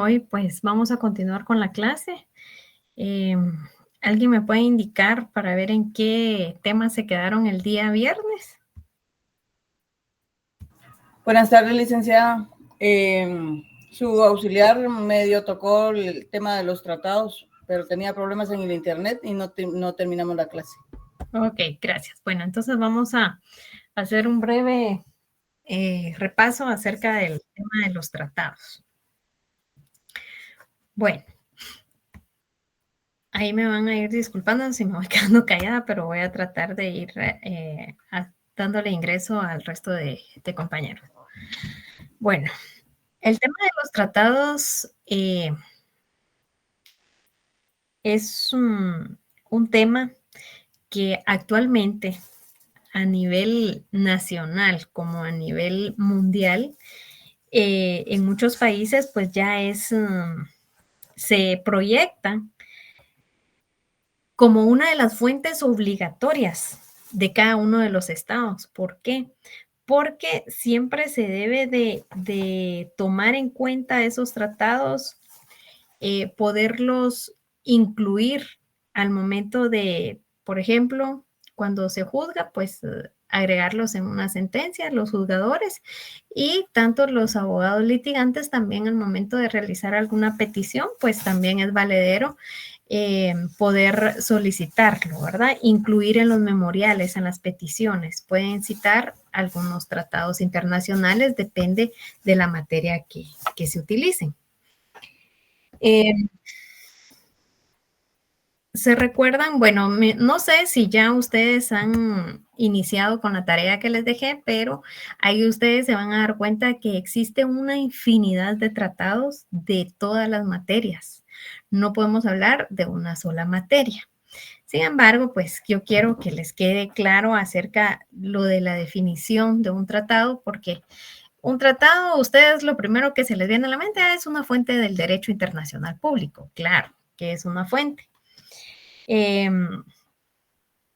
Hoy pues vamos a continuar con la clase. ¿Alguien me puede indicar para ver en qué temas se quedaron el día viernes? Buenas tardes, licenciada. Su auxiliar medio tocó el tema de los tratados, pero tenía problemas en el internet y no terminamos la clase. Ok, gracias. Bueno, entonces vamos a hacer un breve repaso acerca del tema de los tratados. Bueno, ahí me van a ir disculpando si me voy quedando callada, pero voy a tratar de ir dándole ingreso al resto de compañeros. Bueno, el tema de los tratados es un tema que actualmente a nivel nacional como a nivel mundial, en muchos países pues ya se proyecta como una de las fuentes obligatorias de cada uno de los estados. ¿Por qué? Porque siempre se debe de tomar en cuenta esos tratados, poderlos incluir al momento de, por ejemplo, cuando se juzga, pues agregarlos en una sentencia, los juzgadores y tanto los abogados litigantes también al momento de realizar alguna petición, pues también es valedero poder solicitarlo, ¿verdad? Incluir en los memoriales, en las peticiones. Pueden citar algunos tratados internacionales, depende de la materia que se utilicen. ¿Se recuerdan? Bueno, no sé si ya ustedes han iniciado con la tarea que les dejé, pero ahí ustedes se van a dar cuenta que existe una infinidad de tratados de todas las materias. No podemos hablar de una sola materia. Sin embargo, pues yo quiero que les quede claro acerca lo de la definición de un tratado, porque un tratado, ustedes lo primero que se les viene a la mente es una fuente del derecho internacional público. Claro, que es una fuente.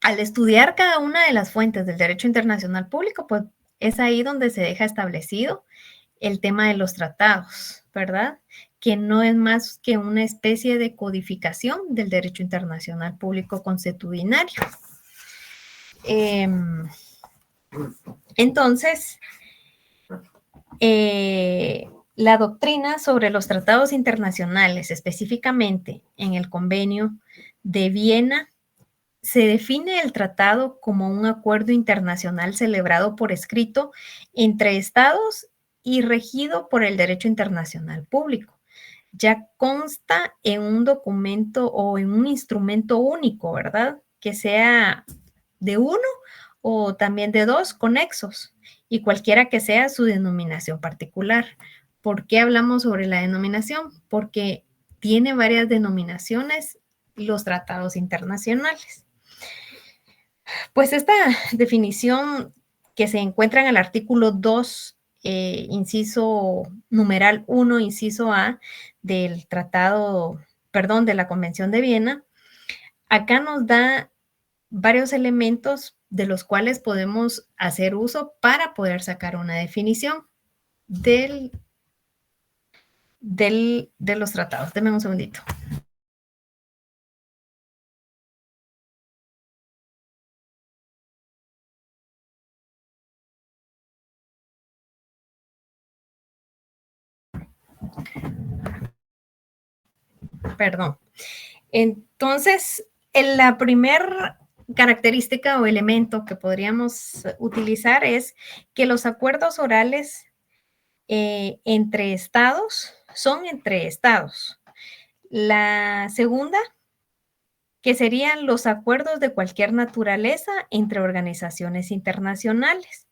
Al estudiar cada una de las fuentes del derecho internacional público, pues es ahí donde se deja establecido el tema de los tratados, ¿verdad? Que no es más que una especie de codificación del derecho internacional público consuetudinario. Entonces, la doctrina sobre los tratados internacionales, específicamente en el Convenio de Viena, se define el tratado como un acuerdo internacional celebrado por escrito entre estados y regido por el derecho internacional público. Ya consta en un documento o en un instrumento único, ¿verdad? Que sea de uno o también de dos conexos y cualquiera que sea su denominación particular. ¿Por qué hablamos sobre la denominación? Porque tiene varias denominaciones los tratados internacionales. Pues esta definición que se encuentra en el artículo 2, inciso numeral 1, inciso A, del tratado, perdón, de la Convención de Viena, acá nos da varios elementos de los cuales podemos hacer uso para poder sacar una definición de los tratados. Denme un segundito. Perdón. Entonces, la primera característica o elemento que podríamos utilizar es que los acuerdos orales entre estados son entre estados. La segunda, que serían los acuerdos de cualquier naturaleza entre organizaciones internacionales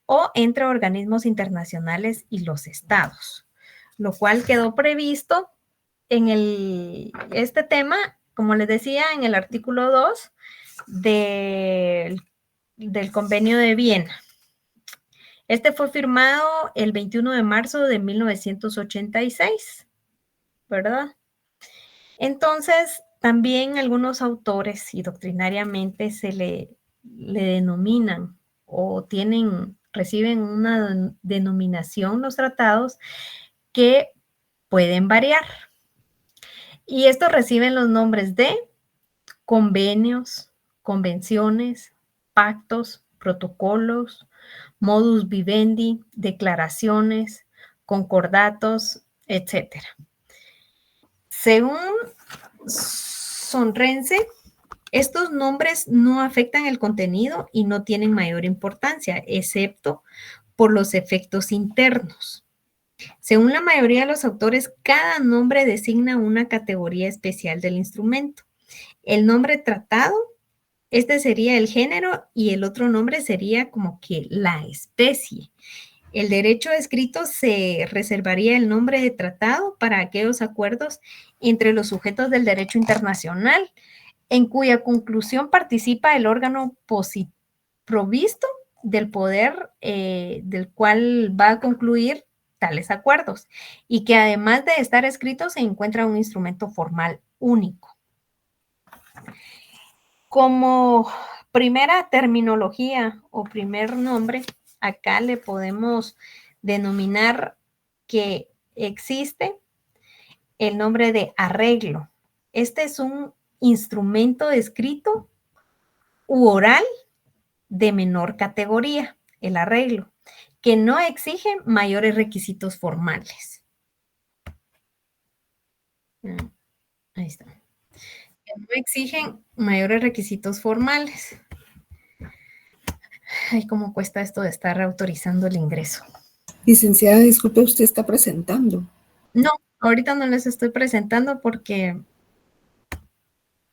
o entre organismos internacionales y los estados, lo cual quedó previsto en este tema, como les decía, en el artículo 2 del Convenio de Viena. Este fue firmado el 21 de marzo de 1986, ¿verdad? Entonces, también algunos autores y doctrinariamente se le denominan o reciben una denominación los tratados que pueden variar. Y estos reciben los nombres de convenios, convenciones, pactos, protocolos, modus vivendi, declaraciones, concordatos, etc. Según Sonrense, estos nombres no afectan el contenido y no tienen mayor importancia, excepto por los efectos internos. Según la mayoría de los autores, cada nombre designa una categoría especial del instrumento. El nombre tratado, este sería el género y el otro nombre sería como que la especie. El derecho escrito se reservaría el nombre de tratado para aquellos acuerdos entre los sujetos del derecho internacional en cuya conclusión participa el órgano provisto del poder del cual va a concluir tales acuerdos y que además de estar escrito se encuentra un instrumento formal único. Como primera terminología o primer nombre, acá le podemos denominar que existe el nombre de arreglo. Este es un instrumento escrito u oral de menor categoría, el arreglo, que no exige mayores requisitos formales. Ahí está. Que no exigen mayores requisitos formales. Ay, cómo cuesta esto de estar autorizando el ingreso. Licenciada, disculpe, usted está presentando. No, ahorita no les estoy presentando porque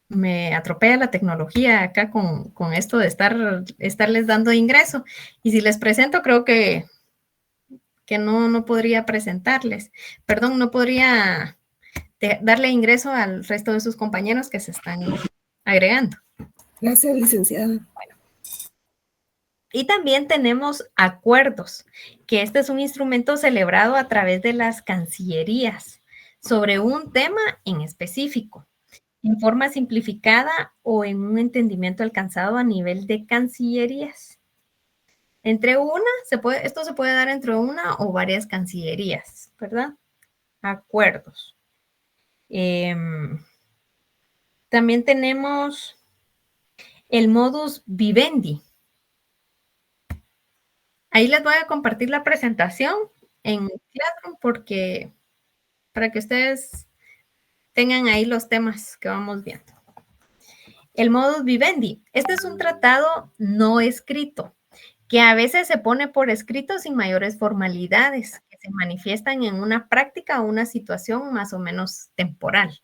me atropella la tecnología acá con esto de estarles dando ingreso. Y si les presento, creo que no podría presentarles. Perdón, no podría darle ingreso al resto de sus compañeros que se están agregando. Gracias, licenciada. Bueno. Y también tenemos acuerdos, que este es un instrumento celebrado a través de las cancillerías sobre un tema en específico, en forma simplificada o en un entendimiento alcanzado a nivel de cancillerías. Esto se puede dar entre una o varias cancillerías, ¿verdad? Acuerdos. También tenemos el modus vivendi. Ahí les voy a compartir la presentación en Classroom para que ustedes tengan ahí los temas que vamos viendo. El modus vivendi. Este es un tratado no escrito, que a veces se pone por escrito sin mayores formalidades, que se manifiestan en una práctica o una situación más o menos temporal.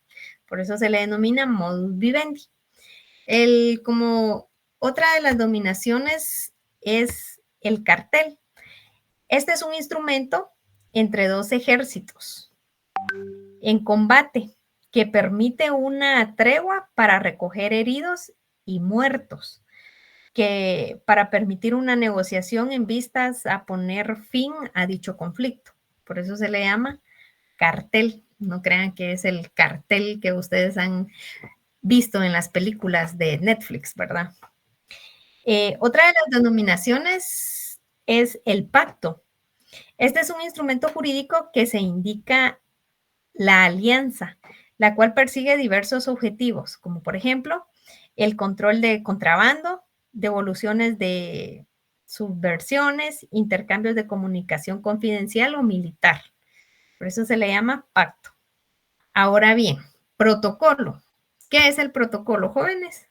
Por eso se le denomina modus vivendi. Como otra de las dominaciones es el cartel. Este es un instrumento entre dos ejércitos en combate que permite una tregua para recoger heridos y muertos, que para permitir una negociación en vistas a poner fin a dicho conflicto. Por eso se le llama cartel. No crean que es el cartel que ustedes han visto en las películas de Netflix, ¿verdad? Otra de las denominaciones es el pacto. Este es un instrumento jurídico que se indica la alianza, la cual persigue diversos objetivos, como por ejemplo, el control de contrabando, devoluciones de subversiones, intercambios de comunicación confidencial o militar. Por eso se le llama pacto. Ahora bien, protocolo. ¿Qué es el protocolo, jóvenes?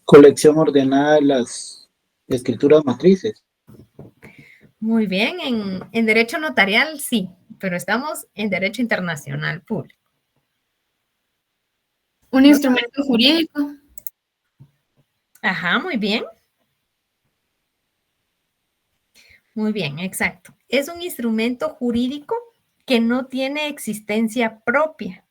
Colección ordenada de las escrituras matrices. Muy bien, en derecho notarial sí, pero estamos en derecho internacional público. Un instrumento jurídico. Ajá, muy bien. Muy bien, exacto. Es un instrumento jurídico que no tiene existencia propia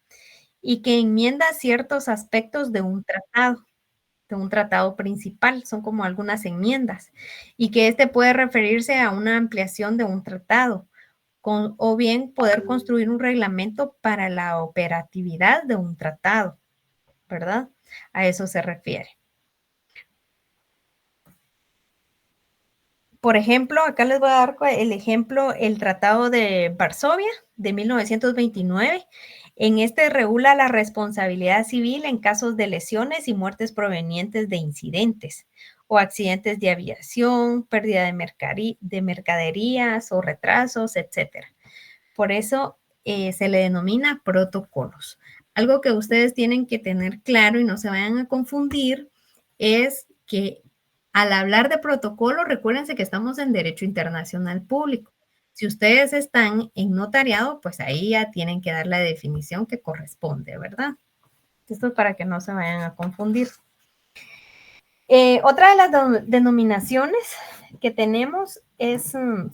y que enmienda ciertos aspectos de un tratado principal, son como algunas enmiendas, y que este puede referirse a una ampliación de un tratado, o bien poder construir un reglamento para la operatividad de un tratado, ¿verdad? A eso se refiere. Por ejemplo, acá les voy a dar el ejemplo, el Tratado de Varsovia de 1929. En este regula la responsabilidad civil en casos de lesiones y muertes provenientes de incidentes o accidentes de aviación, pérdida de mercaderías o retrasos, etc. Por eso se le denomina protocolos. Algo que ustedes tienen que tener claro y no se vayan a confundir es que al hablar de protocolo, recuérdense que estamos en derecho internacional público. Si ustedes están en notariado, pues ahí ya tienen que dar la definición que corresponde, ¿verdad? Esto es para que no se vayan a confundir. Otra de las denominaciones que tenemos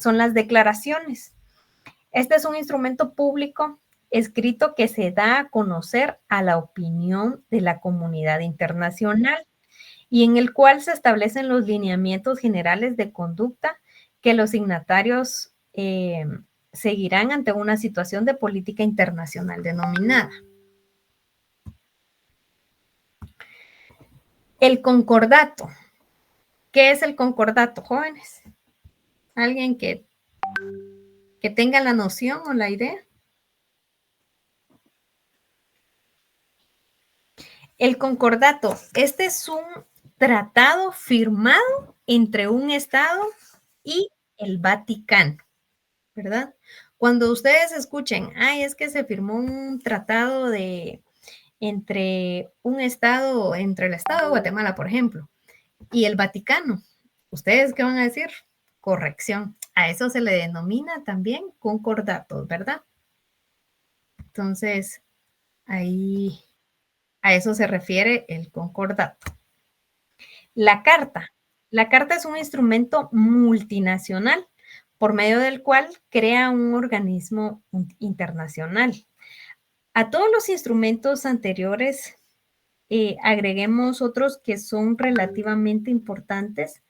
son las declaraciones. Este es un instrumento público escrito que se da a conocer a la opinión de la comunidad internacional y en el cual se establecen los lineamientos generales de conducta que los signatarios seguirán ante una situación de política internacional denominada. El concordato. ¿Qué es el concordato, jóvenes? ¿Alguien que tenga la noción o la idea? El concordato, este es un tratado firmado entre un Estado y el Vaticano, ¿verdad? Cuando ustedes escuchen, ay, es que se firmó un tratado entre un Estado, entre el Estado de Guatemala, por ejemplo, y el Vaticano, ¿ustedes qué van a decir? Corrección. A eso se le denomina también concordato, ¿verdad? Entonces, ahí a eso se refiere el concordato. La carta. La carta es un instrumento multinacional por medio del cual crea un organismo internacional. A todos los instrumentos anteriores agreguemos otros que son relativamente importantes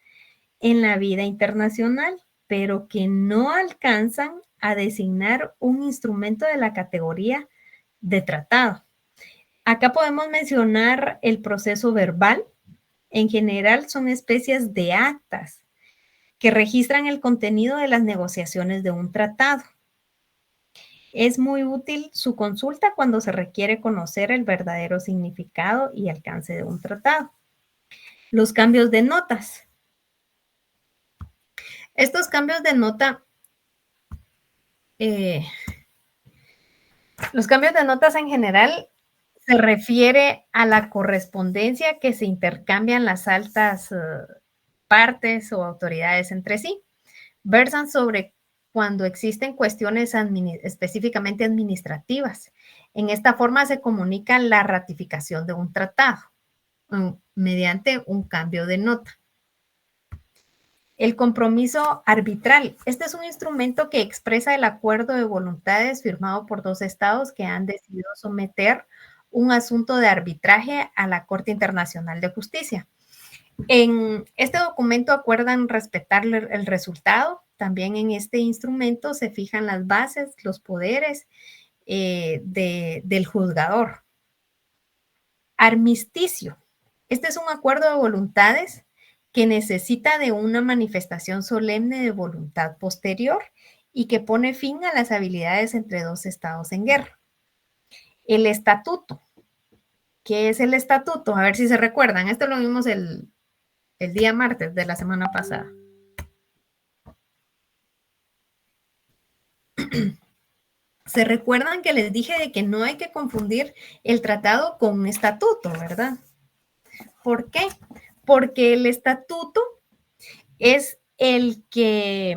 en la vida internacional, pero que no alcanzan a designar un instrumento de la categoría de tratado. Acá podemos mencionar el proceso verbal. En general son especies de actas que registran el contenido de las negociaciones de un tratado. Es muy útil su consulta cuando se requiere conocer el verdadero significado y alcance de un tratado. Los cambios de notas. Estos cambios de nota, los cambios de notas en general se refiere a la correspondencia que se intercambian las altas partes o autoridades entre sí. Versan sobre cuando existen cuestiones específicamente administrativas. En esta forma se comunica la ratificación de un tratado mediante un cambio de nota. El compromiso arbitral. Este es un instrumento que expresa el acuerdo de voluntades firmado por dos estados que han decidido someter un asunto de arbitraje a la Corte Internacional de Justicia. En este documento acuerdan respetar el resultado. También en este instrumento se fijan las bases, los poderes del juzgador. Armisticio. Este es un acuerdo de voluntades que necesita de una manifestación solemne de voluntad posterior y que pone fin a las habilidades entre dos estados en guerra. El estatuto. ¿Qué es el estatuto? A ver si se recuerdan. Esto lo vimos el día martes de la semana pasada. Se recuerdan que les dije de que no hay que confundir el tratado con un estatuto, ¿verdad? ¿Por qué? Porque el estatuto es el que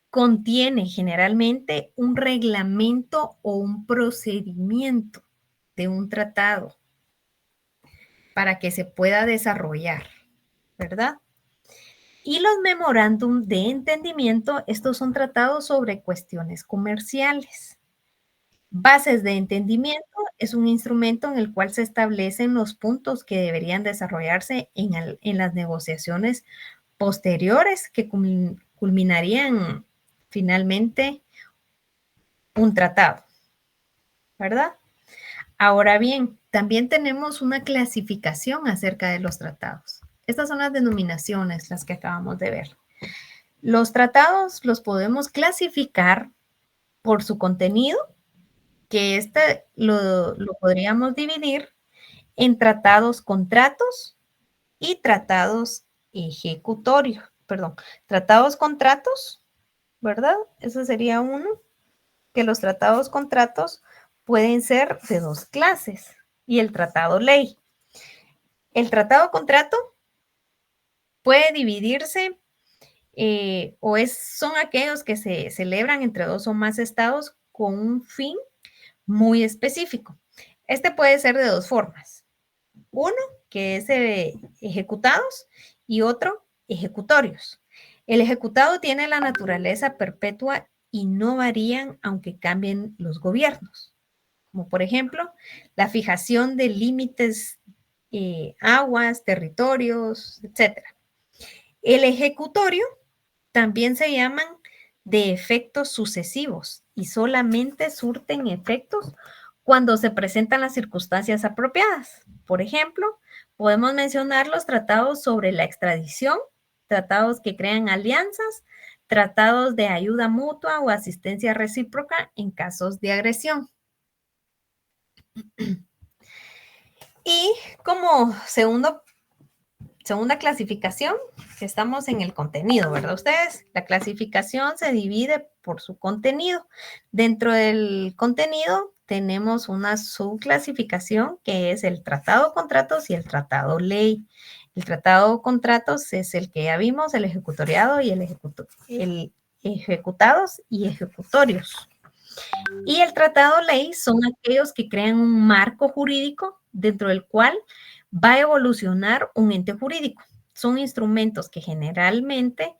contiene generalmente un reglamento o un procedimiento de un tratado para que se pueda desarrollar, ¿verdad? Y los memorándum de entendimiento, estos son tratados sobre cuestiones comerciales. Bases de entendimiento es un instrumento en el cual se establecen los puntos que deberían desarrollarse en las negociaciones posteriores que culminarían finalmente un tratado, ¿verdad? Ahora bien, también tenemos una clasificación acerca de los tratados. Estas son las denominaciones, las que acabamos de ver. Los tratados los podemos clasificar por su contenido, que lo podríamos dividir en tratados contratos y tratados ejecutorios. Perdón, tratados contratos, ¿verdad? Ese sería uno, que los tratados contratos pueden ser de dos clases y el tratado ley. El tratado contrato puede dividirse son aquellos que se celebran entre dos o más estados con un fin muy específico. Este puede ser de dos formas. Uno, que es ejecutados, y otro, ejecutorios. El ejecutado tiene la naturaleza perpetua y no varían aunque cambien los gobiernos. Como por ejemplo, la fijación de límites, aguas, territorios, etc. El ejecutorio también se llaman de efectos sucesivos y solamente surten efectos cuando se presentan las circunstancias apropiadas. Por ejemplo, podemos mencionar los tratados sobre la extradición, tratados que crean alianzas, tratados de ayuda mutua o asistencia recíproca en casos de agresión. Y como segunda clasificación, estamos en el contenido, ¿verdad? Ustedes, la clasificación se divide por su contenido. Dentro del contenido tenemos una subclasificación que es el tratado contratos y el tratado ley. El tratado contratos es el que ya vimos, el ejecutoriado y el ejecutados y ejecutorios. Y el tratado ley son aquellos que crean un marco jurídico dentro del cual va a evolucionar un ente jurídico. Son instrumentos que generalmente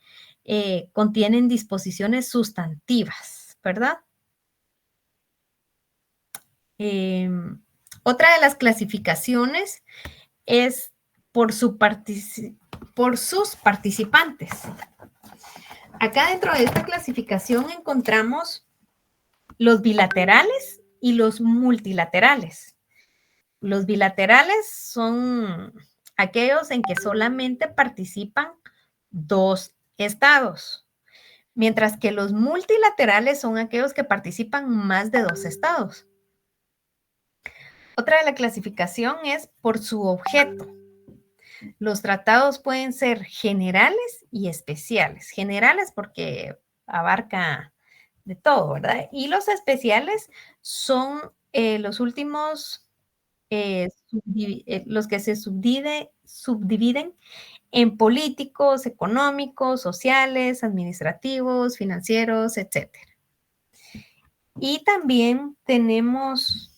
contienen disposiciones sustantivas, ¿verdad? Otra de las clasificaciones es por sus participantes. Acá dentro de esta clasificación encontramos los bilaterales y los multilaterales. Los bilaterales son aquellos en que solamente participan dos estados, mientras que los multilaterales son aquellos que participan más de dos estados. Otra de la clasificación es por su objeto. Los tratados pueden ser generales y especiales. Generales porque abarca de todo, ¿verdad? Y los especiales son los últimos, los que se subdividen en políticos, económicos, sociales, administrativos, financieros, etc. Y también tenemos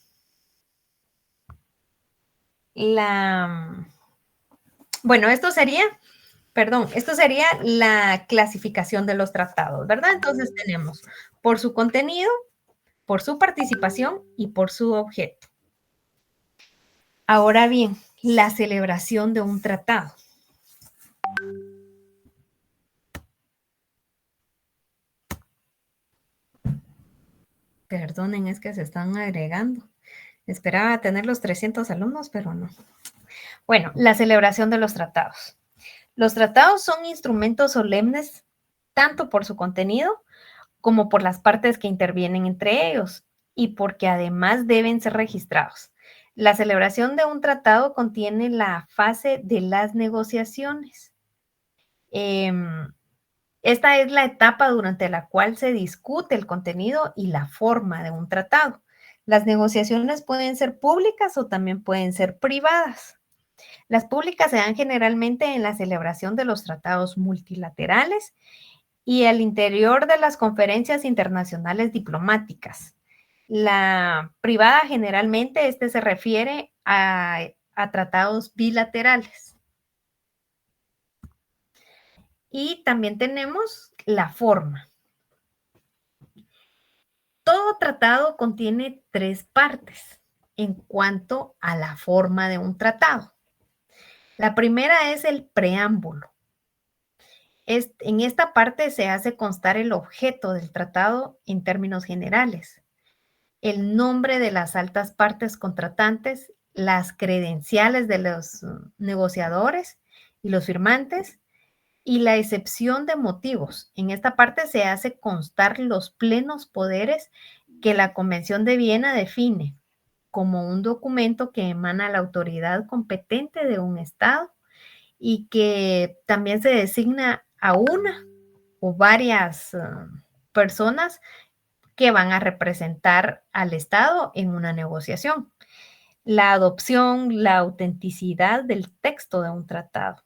esto sería la clasificación de los tratados, ¿verdad? Entonces tenemos por su contenido, por su participación y por su objeto. Ahora bien, la celebración de un tratado. Perdonen, es que se están agregando. Esperaba tener los 300 alumnos, pero no. Bueno, la celebración de los tratados. Los tratados son instrumentos solemnes tanto por su contenido como por las partes que intervienen entre ellos y porque además deben ser registrados. La celebración de un tratado contiene la fase de las negociaciones. Esta es la etapa durante la cual se discute el contenido y la forma de un tratado. Las negociaciones pueden ser públicas o también pueden ser privadas. Las públicas se dan generalmente en la celebración de los tratados multilaterales y al interior de las conferencias internacionales diplomáticas. La privada generalmente se refiere a tratados bilaterales. Y también tenemos la forma. Todo tratado contiene tres partes en cuanto a la forma de un tratado. La primera es el preámbulo. En esta parte se hace constar el objeto del tratado en términos generales, el nombre de las altas partes contratantes, las credenciales de los negociadores y los firmantes, y la excepción de motivos. En esta parte se hace constar los plenos poderes que la Convención de Viena define como un documento que emana la autoridad competente de un Estado y que también se designa a una o varias personas que van a representar al Estado en una negociación. La adopción, la autenticidad del texto de un tratado,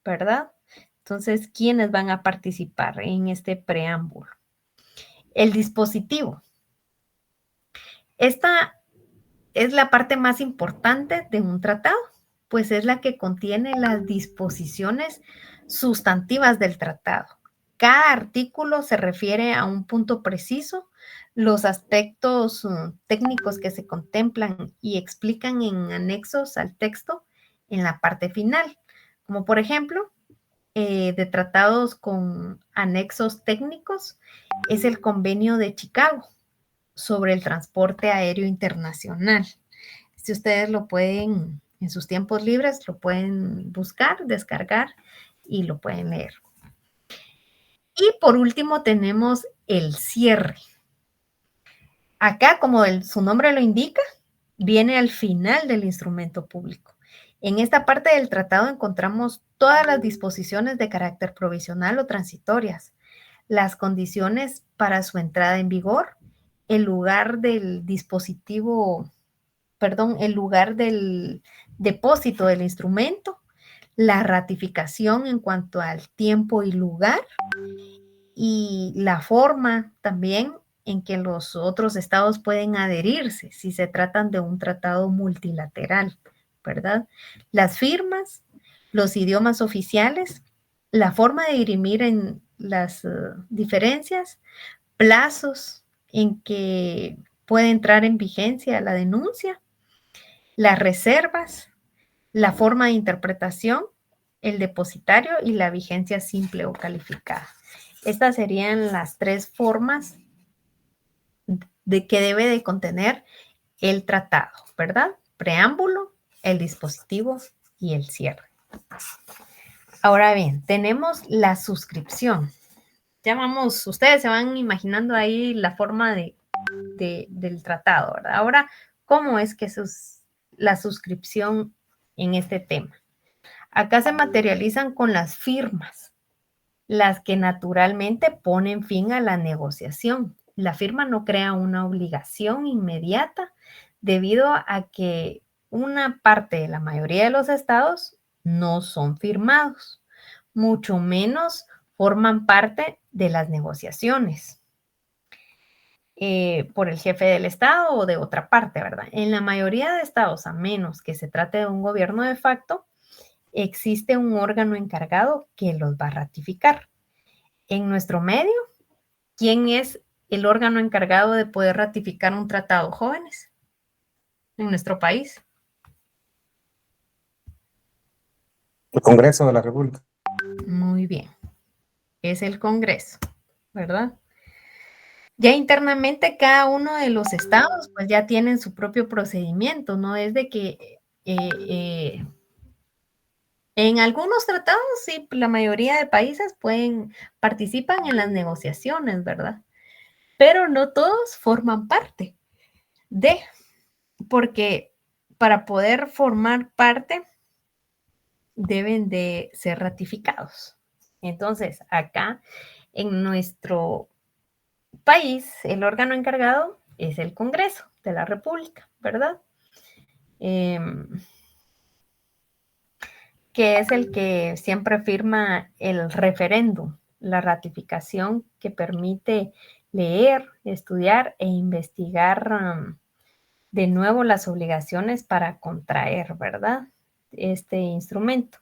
¿verdad? Entonces, ¿quiénes van a participar en este preámbulo? El dispositivo. Esta es la parte más importante de un tratado, pues es la que contiene las disposiciones sustantivas del tratado. Cada artículo se refiere a un punto preciso, los aspectos técnicos que se contemplan y explican en anexos al texto en la parte final, como por ejemplo, de tratados con anexos técnicos, es el Convenio de Chicago sobre el transporte aéreo internacional. Si ustedes lo pueden, en sus tiempos libres, lo pueden buscar, descargar y lo pueden leer. Y por último tenemos el cierre. Acá, como su nombre lo indica, viene al final del instrumento público. En esta parte del tratado encontramos todas las disposiciones de carácter provisional o transitorias, las condiciones para su entrada en vigor, el lugar del dispositivo, perdón, el lugar del depósito del instrumento, la ratificación en cuanto al tiempo y lugar y la forma también en que los otros estados pueden adherirse si se tratan de un tratado multilateral, ¿verdad? Las firmas, los idiomas oficiales, la forma de dirimir en las diferencias, plazos en que puede entrar en vigencia la denuncia, las reservas, la forma de interpretación, el depositario y la vigencia simple o calificada. Estas serían las tres formas de que debe de contener el tratado, ¿verdad? Preámbulo, el dispositivo y el cierre. Ahora bien, tenemos la suscripción. Ya vamos, ustedes se van imaginando ahí la forma del tratado, ¿verdad? Ahora, ¿cómo es que la suscripción en este tema? Acá se materializan con las firmas, las que naturalmente ponen fin a la negociación. La firma no crea una obligación inmediata debido a que una parte de la mayoría de los estados no son firmados, mucho menos forman parte de las negociaciones por el jefe del estado o de otra parte, ¿verdad? En la mayoría de estados, a menos que se trate de un gobierno de facto, existe un órgano encargado que los va a ratificar. En nuestro medio, ¿quién es el órgano encargado de poder ratificar un tratado, jóvenes? En nuestro país. El Congreso de la República. Muy bien. Es el Congreso, ¿verdad? Ya internamente cada uno de los estados pues ya tienen su propio procedimiento, no es de que en algunos tratados sí, la mayoría de países participan en las negociaciones, ¿verdad? Pero no todos forman parte porque para poder formar parte deben de ser ratificados. Entonces, acá en nuestro país, el órgano encargado es el Congreso de la República, ¿verdad? Que es el que siempre firma el referéndum, la ratificación que permite leer, estudiar e investigar de nuevo las obligaciones para contraer, ¿verdad? Este instrumento.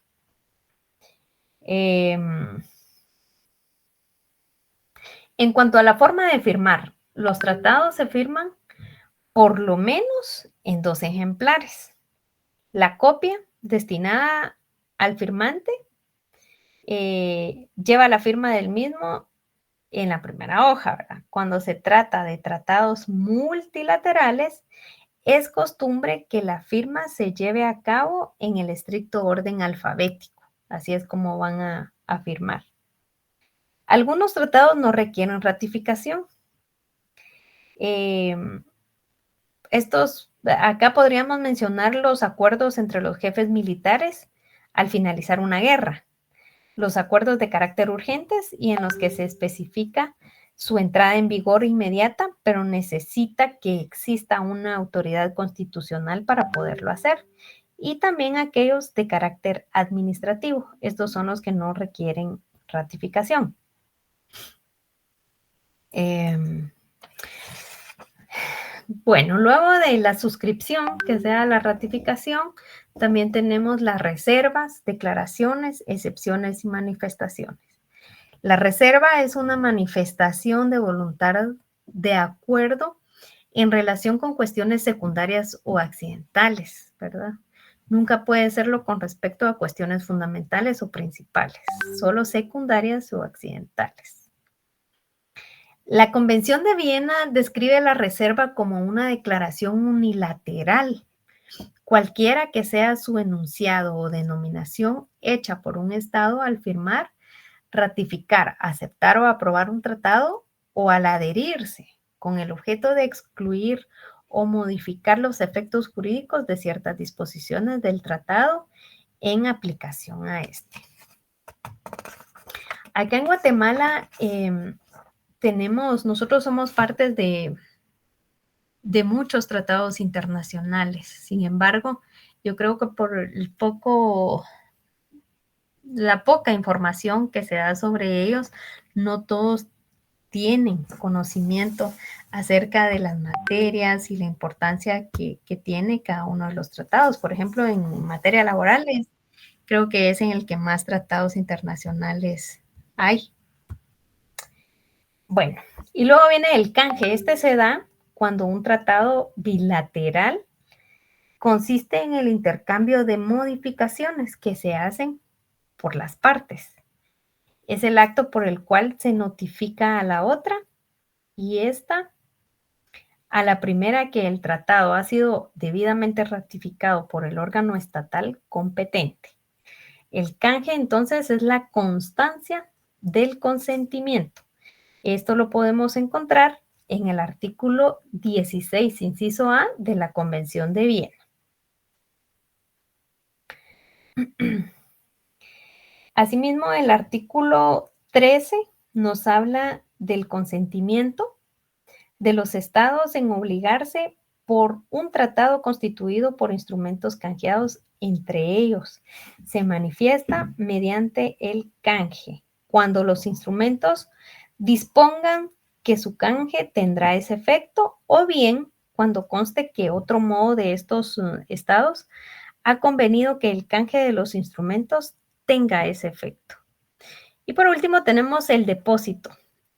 En cuanto a la forma de firmar, los tratados se firman por lo menos en 2 ejemplares. La copia destinada al firmante lleva la firma del mismo en la primera hoja, ¿verdad? Cuando se trata de tratados multilaterales, es costumbre que la firma se lleve a cabo en el estricto orden alfabético, Así es como van a firmar. Algunos tratados no requieren ratificación. Acá podríamos mencionar los acuerdos entre los jefes militares al finalizar una guerra, los acuerdos de carácter urgentes y en los que se especifica su entrada en vigor inmediata, pero necesita que exista una autoridad constitucional para poderlo hacer. Y también aquellos de carácter administrativo. Estos son los que no requieren ratificación. Bueno, luego de la suscripción, que sea la ratificación, también tenemos las reservas, declaraciones, excepciones y manifestaciones. La reserva es una manifestación de voluntad de acuerdo en relación con cuestiones secundarias o accidentales, ¿verdad? Nunca puede serlo con respecto a cuestiones fundamentales o principales, solo secundarias o accidentales. La Convención de Viena describe la reserva como una declaración unilateral, cualquiera que sea su enunciado o denominación hecha por un Estado al firmar, ratificar, aceptar o aprobar un tratado o al adherirse, con el objeto de excluir o modificar los efectos jurídicos de ciertas disposiciones del tratado en aplicación a este. Acá en Guatemala nosotros somos parte de muchos tratados internacionales. Sin embargo, yo creo que por la poca información que se da sobre ellos, no todos tienen conocimiento acerca de las materias y la importancia que tiene cada uno de los tratados. Por ejemplo, en materia laboral, creo que es en el que más tratados internacionales hay. Bueno, y luego viene el canje. Este se da cuando un tratado bilateral consiste en el intercambio de modificaciones que se hacen por las partes. Es el acto por el cual se notifica a la otra y esta a la primera que el tratado ha sido debidamente ratificado por el órgano estatal competente. El canje entonces es la constancia del consentimiento. Esto lo podemos encontrar en el artículo 16, inciso A, de la Convención de Viena. Asimismo, el artículo 13 nos habla del consentimiento de los estados en obligarse por un tratado constituido por instrumentos canjeados entre ellos. Se manifiesta mediante el canje, cuando los instrumentos dispongan que su canje tendrá ese efecto, o bien cuando conste que otro modo de estos estados ha convenido que el canje de los instrumentos tenga ese efecto. Y por último tenemos el depósito.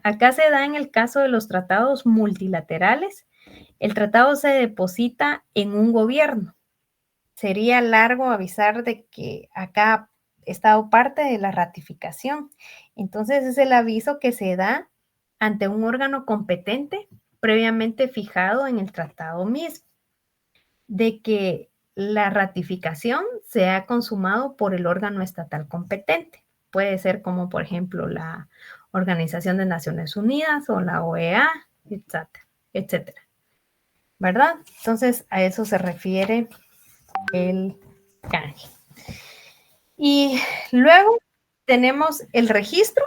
Acá se da en el caso de los tratados multilaterales. El tratado se deposita en un gobierno. Sería largo avisar de que acá ha estado parte de la ratificación. Entonces es el aviso que se da ante un órgano competente previamente fijado en el tratado mismo, de que la ratificación se ha consumado por el órgano estatal competente. Puede ser como, por ejemplo, la Organización de Naciones Unidas o la OEA, etcétera. ¿Verdad? Entonces, a eso se refiere el canje. Y luego tenemos el registro,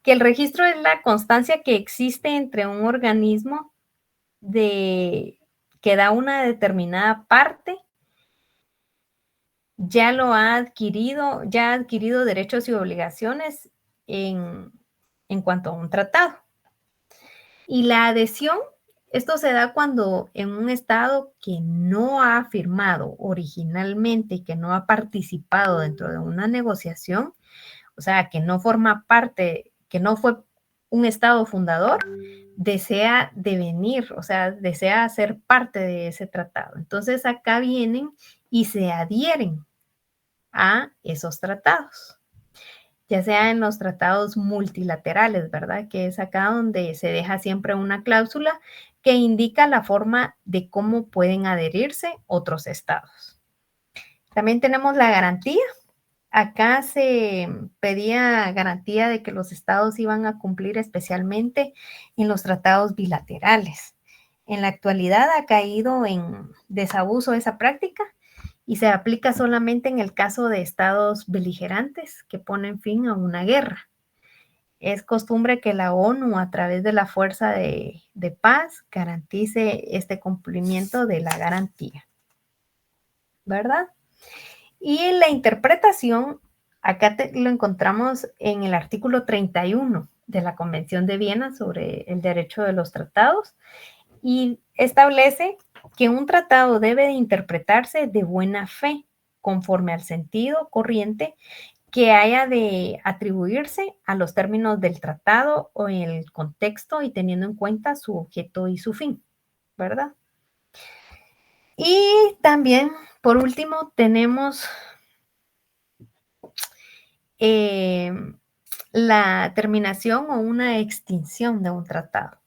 que el registro es la constancia que existe entre un organismo que da una determinada parte, ya ha adquirido derechos y obligaciones en cuanto a un tratado. Y la adhesión, esto se da cuando en un estado que no ha firmado originalmente y que no ha participado dentro de una negociación, o sea, que no forma parte, que no fue un estado fundador, desea devenir, o sea, desea ser parte de ese tratado. Entonces acá vienen y se adhieren a esos tratados, ya sea en los tratados multilaterales, ¿verdad? Que es acá donde se deja siempre una cláusula que indica la forma de cómo pueden adherirse otros estados. También tenemos la garantía. Acá se pedía garantía de que los estados iban a cumplir especialmente en los tratados bilaterales. En la actualidad ha caído en desabuso esa práctica y se aplica solamente en el caso de estados beligerantes que ponen fin a una guerra. Es costumbre que la ONU, a través de la Fuerza de Paz, garantice este cumplimiento de la garantía, ¿verdad? Y la interpretación, acá lo encontramos en el artículo 31 de la Convención de Viena sobre el derecho de los tratados y establece que un tratado debe de interpretarse de buena fe, conforme al sentido corriente que haya de atribuirse a los términos del tratado o en el contexto y teniendo en cuenta su objeto y su fin, ¿verdad? Y también, por último, tenemos la terminación o una extinción de un tratado.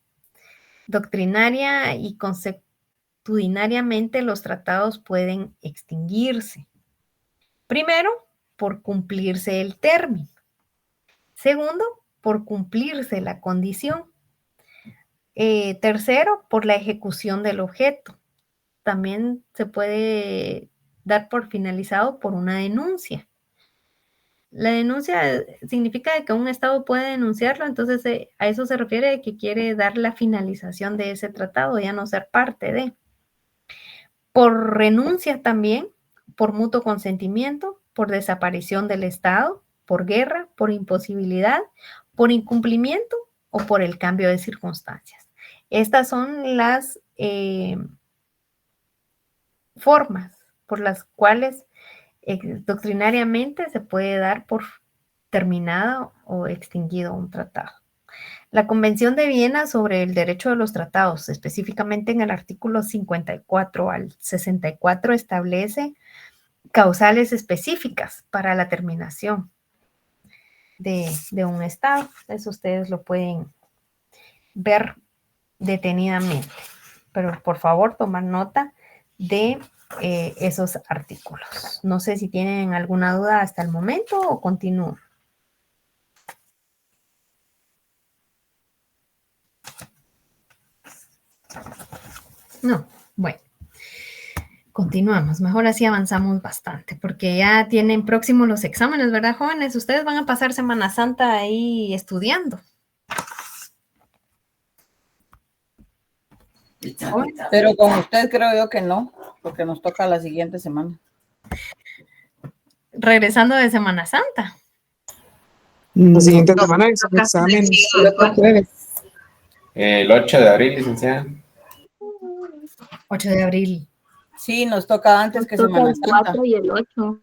Doctrinaria y consuetudinariamente los tratados pueden extinguirse. Primero, por cumplirse el término. Segundo, por cumplirse la condición. Tercero, por la ejecución del objeto. También se puede dar por finalizado por una denuncia. La denuncia significa que un Estado puede denunciarlo, entonces a eso se refiere que quiere dar la finalización de ese tratado, ya no ser parte de. Por renuncia también, por mutuo consentimiento, por desaparición del Estado, por guerra, por imposibilidad, por incumplimiento o por el cambio de circunstancias. Estas son las formas por las cuales doctrinariamente se puede dar por terminado o extinguido un tratado. La Convención de Viena sobre el derecho de los tratados, específicamente en el artículo 54 al 64, establece causales específicas para la terminación de un estado. Eso ustedes lo pueden ver detenidamente, pero por favor tomar nota de esos artículos. No sé si tienen alguna duda hasta el momento o continúo. No, bueno, continuamos. Mejor así avanzamos bastante, porque ya tienen próximos los exámenes, ¿verdad, jóvenes? Ustedes van a pasar Semana Santa ahí estudiando. Pero con usted creo yo que no, porque nos toca la siguiente semana. Regresando de Semana Santa. La siguiente semana es un examen. El 8 de abril, licenciada. 8 de abril. Sí, nos toca antes que Semana el Santa. 4 y el 8.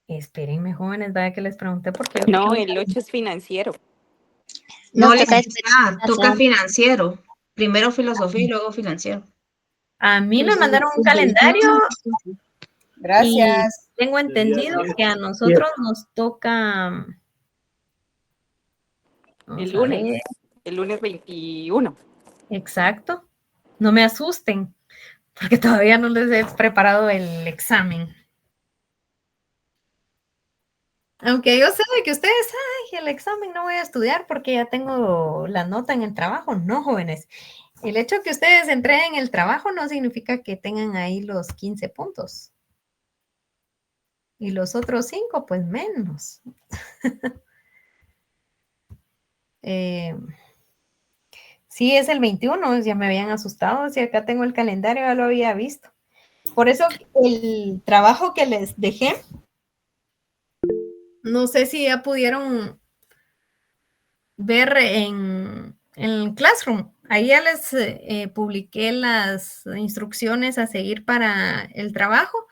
Espérenme, jóvenes, vaya que les pregunté por qué. No, el 8 es financiero. No, toca toca financiero. Primero filosofía y luego financiero. A mí me mandaron un calendario. Gracias. Y tengo entendido que a nosotros nos toca El lunes 21. Exacto. No me asusten, porque todavía no les he preparado el examen. Aunque yo sé que ustedes, ay, el examen no voy a estudiar porque ya tengo la nota en el trabajo. No, jóvenes. El hecho de que ustedes entreguen el trabajo no significa que tengan ahí los 15 puntos. Y los otros 5, pues menos. Sí, es el 21, ya me habían asustado. Si acá tengo el calendario, ya lo había visto. Por eso el trabajo que les dejé, no sé si ya pudieron ver en Classroom. Ahí ya les publiqué las instrucciones a seguir para el trabajo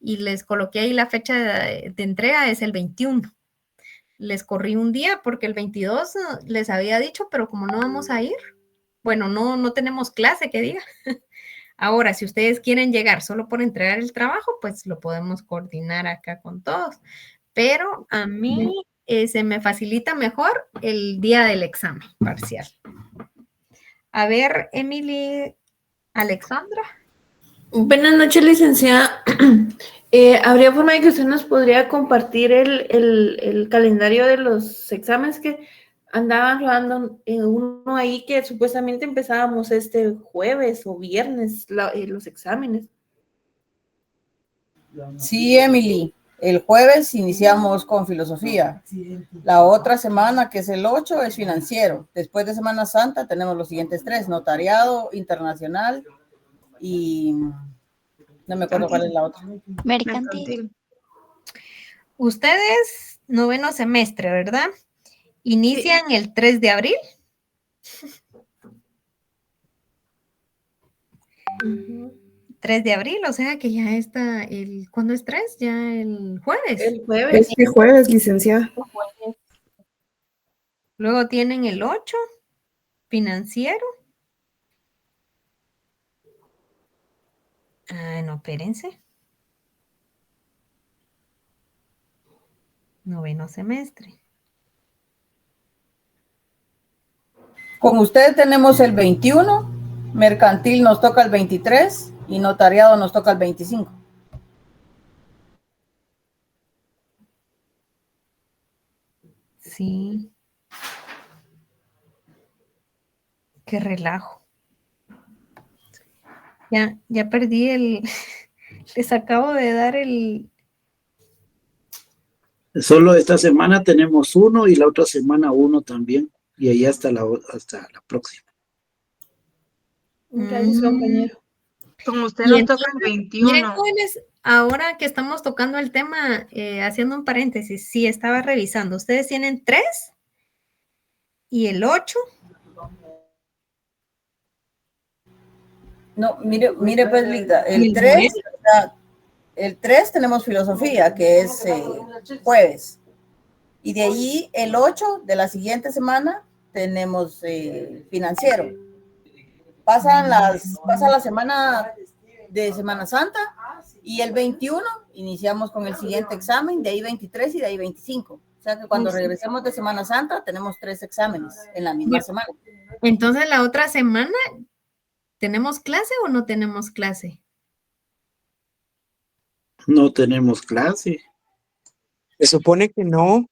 y les coloqué ahí la fecha de entrega, es el 21. Les corrí un día porque el 22 les había dicho, pero como no vamos a ir, bueno, no tenemos clase, que diga. Ahora, si ustedes quieren llegar solo por entregar el trabajo, pues lo podemos coordinar acá con todos. Pero a mí se me facilita mejor el día del examen parcial. A ver, Emily, Alexandra. Buenas noches, licenciada. ¿Habría forma de que usted nos podría compartir el calendario de los exámenes que andaban rodando uno ahí que supuestamente empezábamos este jueves o viernes los exámenes? Sí, Emily. El jueves iniciamos con filosofía. La otra semana, que es el 8, es financiero. Después de Semana Santa tenemos los siguientes 3, notariado, internacional y no me acuerdo cuál es la otra. Mercantil. Ustedes, noveno semestre, ¿verdad? Inician el 3 de abril. 3 de abril, o sea que ya está ¿cuándo es 3? Ya el jueves. El jueves. Este jueves, licenciada. Luego tienen el 8, financiero. No, espérense. Noveno semestre. Con ustedes tenemos el 21, mercantil nos toca el 23 y notariado nos toca el 25. Sí. Qué relajo. Ya perdí les acabo de dar Solo esta semana tenemos uno y la otra semana uno también. Y ahí hasta la próxima. Gracias, compañero. Con usted Y nos entonces, toca el miren, 21. jóvenes, ahora que estamos tocando el tema, haciendo un paréntesis, sí, estaba revisando. Ustedes tienen 3 y el 8. No, mire pues, Linda, el 3 tenemos filosofía, que es jueves. Y de ahí el 8 de la siguiente semana tenemos financiero. Pasa la semana de Semana Santa y el 21 iniciamos con el siguiente examen, de ahí 23 y de ahí 25. O sea que cuando regresemos de Semana Santa tenemos 3 exámenes en la misma semana. Entonces, la otra semana, ¿tenemos clase o no tenemos clase? No tenemos clase. Se supone que no.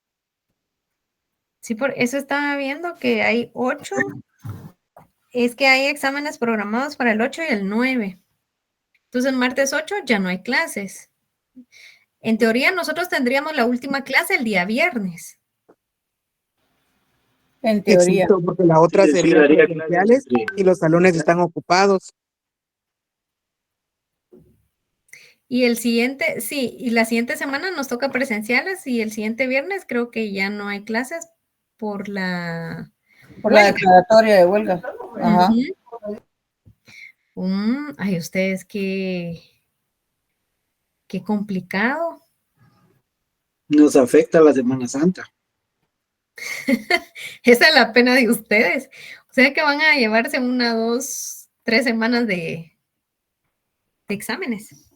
Sí, por eso estaba viendo que hay 8. Es que hay exámenes programados para el 8 y el 9. Entonces, martes 8 ya no hay clases. En teoría, nosotros tendríamos la última clase el día viernes. En teoría. Exacto, porque la otra Sí, sería daría presenciales clases, sí. y los salones están ocupados. Y el siguiente, sí, y la siguiente semana nos toca presenciales y el siguiente viernes creo que ya no hay clases por la huelga. Declaratoria de huelga. Ajá. Ay, ustedes qué complicado. Nos afecta la Semana Santa. Esa es la pena de ustedes. O sea que van a llevarse 1, 2, 3 semanas de exámenes.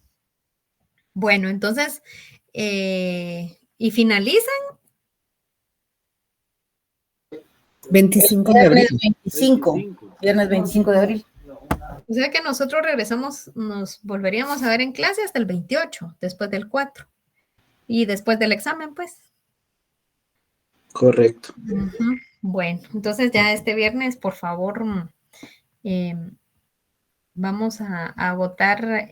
Bueno, entonces, ¿y finalizan? 25 de abril. Viernes 25 de abril. O sea que nosotros regresamos, nos volveríamos a ver en clase hasta el 28, después del 4. Y después del examen, pues. Correcto. Bueno, entonces ya este viernes, por favor, vamos a votar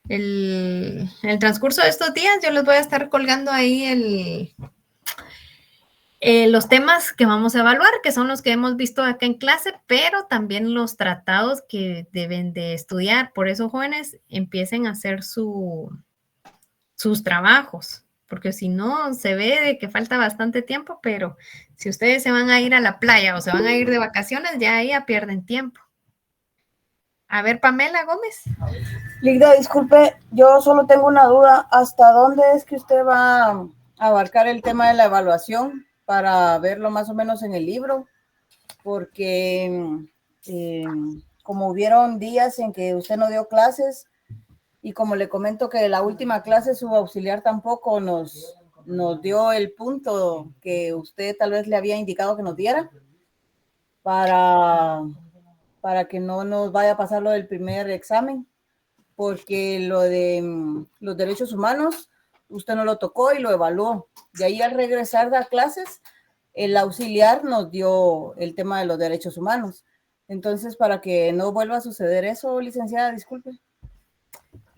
el transcurso de estos días. Yo les voy a estar colgando ahí los temas que vamos a evaluar, que son los que hemos visto acá en clase, pero también los tratados que deben de estudiar. Por eso, jóvenes, empiecen a hacer sus trabajos, porque si no, se ve de que falta bastante tiempo, pero si ustedes se van a ir a la playa o se van a ir de vacaciones, ya ahí ya pierden tiempo. A ver, Pamela Gómez. Ligda, disculpe, yo solo tengo una duda. ¿Hasta dónde es que usted va a abarcar el tema de la evaluación para verlo más o menos en el libro? Porque como hubieron días en que usted no dio clases y como le comento que la última clase su auxiliar tampoco nos dio el punto que usted tal vez le había indicado que nos diera para que no nos vaya a pasar lo del primer examen. porque lo de los derechos humanos, usted no lo tocó y lo evaluó. De ahí al regresar a clases, el auxiliar nos dio el tema de los derechos humanos. Entonces, para que no vuelva a suceder eso, licenciada, disculpe.